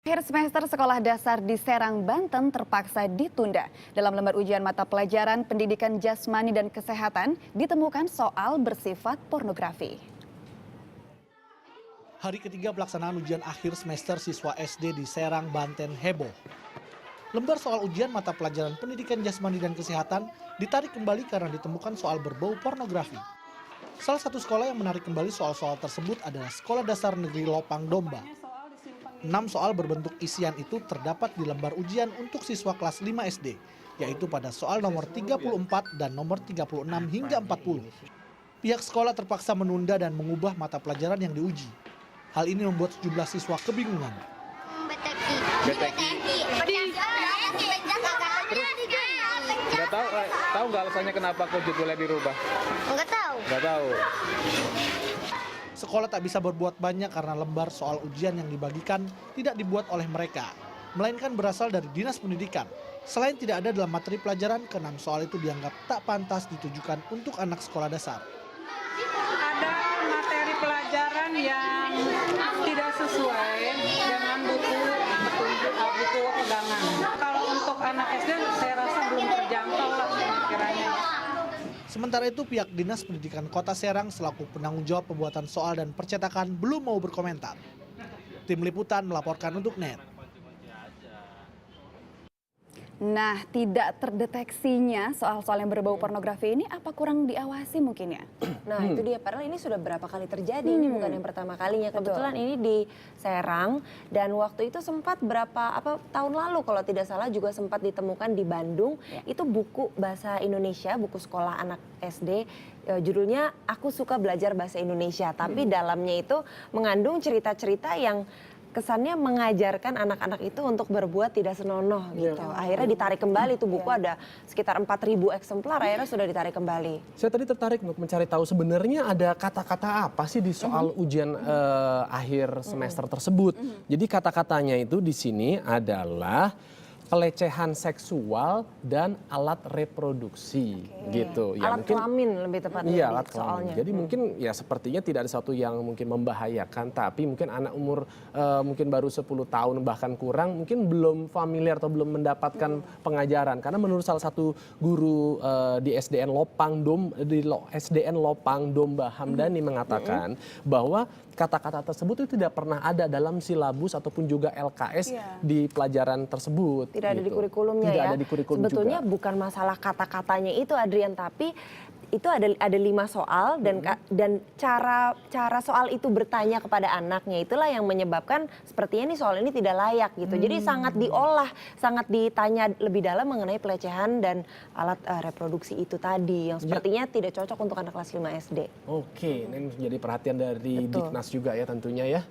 Akhir semester sekolah dasar di Serang, Banten terpaksa ditunda. Dalam lembar ujian mata pelajaran pendidikan jasmani dan kesehatan ditemukan soal bersifat pornografi. Hari ketiga pelaksanaan ujian akhir semester siswa SD di Serang, Banten heboh. Lembar soal ujian mata pelajaran pendidikan jasmani dan kesehatan ditarik kembali karena ditemukan soal berbau pornografi. Salah satu sekolah yang menarik kembali soal-soal tersebut adalah Sekolah Dasar Negeri Lopang Domba. 6 soal berbentuk isian itu terdapat di lembar ujian untuk siswa kelas 5 SD, yaitu pada soal nomor 34 dan nomor 36 hingga 40. Pihak sekolah terpaksa menunda dan mengubah mata pelajaran yang diuji. Hal ini membuat sejumlah siswa kebingungan. Tahu nggak alasannya kenapa kok judulnya dirubah? Nggak tahu. Sekolah tak bisa berbuat banyak karena lembar soal ujian yang dibagikan tidak dibuat oleh mereka, melainkan berasal dari Dinas Pendidikan. Selain tidak ada dalam materi pelajaran, ke-6 soal itu dianggap tak pantas ditujukan untuk anak sekolah dasar. Ada materi pelajaran yang tidak sesuai dengan buku pegangan. Kalau untuk anak SD saya rasa belum terjangkau lah kiranya. Sementara itu pihak Dinas Pendidikan Kota Serang selaku penanggung jawab pembuatan soal dan percetakan belum mau berkomentar. Tim Liputan melaporkan untuk NET. Nah, tidak terdeteksinya soal-soal yang berbau pornografi ini apa kurang diawasi mungkin ya? Nah itu dia, padahal ini sudah berapa kali terjadi, ini bukan yang pertama kalinya. Kebetulan ini di Serang dan waktu itu sempat tahun lalu kalau tidak salah juga sempat ditemukan di Bandung. Itu buku bahasa Indonesia, buku sekolah anak SD, judulnya Aku Suka Belajar Bahasa Indonesia. Tapi dalamnya itu mengandung cerita-cerita yang kesannya mengajarkan anak-anak itu untuk berbuat tidak senonoh gitu. Akhirnya ditarik kembali, tuh buku ada sekitar 4.000 eksemplar, akhirnya sudah ditarik kembali. Saya tadi tertarik untuk mencari tahu sebenarnya ada kata-kata apa sih di soal ujian akhir semester tersebut. Jadi kata-katanya itu di sini adalah pelecehan seksual dan alat reproduksi gitu. Ya, alat kelamin lebih tepatnya. Iya, alat kelamin. Jadi mungkin ya sepertinya tidak ada sesuatu yang mungkin membahayakan, tapi mungkin anak umur mungkin baru 10 tahun bahkan kurang mungkin belum familiar atau belum mendapatkan pengajaran. Karena menurut salah satu guru di SDN Lopang Domba Hamdani mengatakan bahwa kata-kata tersebut itu tidak pernah ada dalam silabus ataupun juga LKS di pelajaran tersebut. Tidak ada di kurikulumnya tidak ya. ada di kurikulum Sebetulnya juga. bukan masalah kata-katanya itu Adrian, tapi itu ada 5 soal dan cara soal itu bertanya kepada anaknya itulah yang menyebabkan sepertinya nih soal ini tidak layak gitu. Jadi sangat diolah, sangat ditanya lebih dalam mengenai pelecehan dan alat reproduksi itu tadi yang sepertinya tidak cocok untuk anak kelas 5 SD. Oke, ini menjadi perhatian dari Diknas juga ya tentunya ya.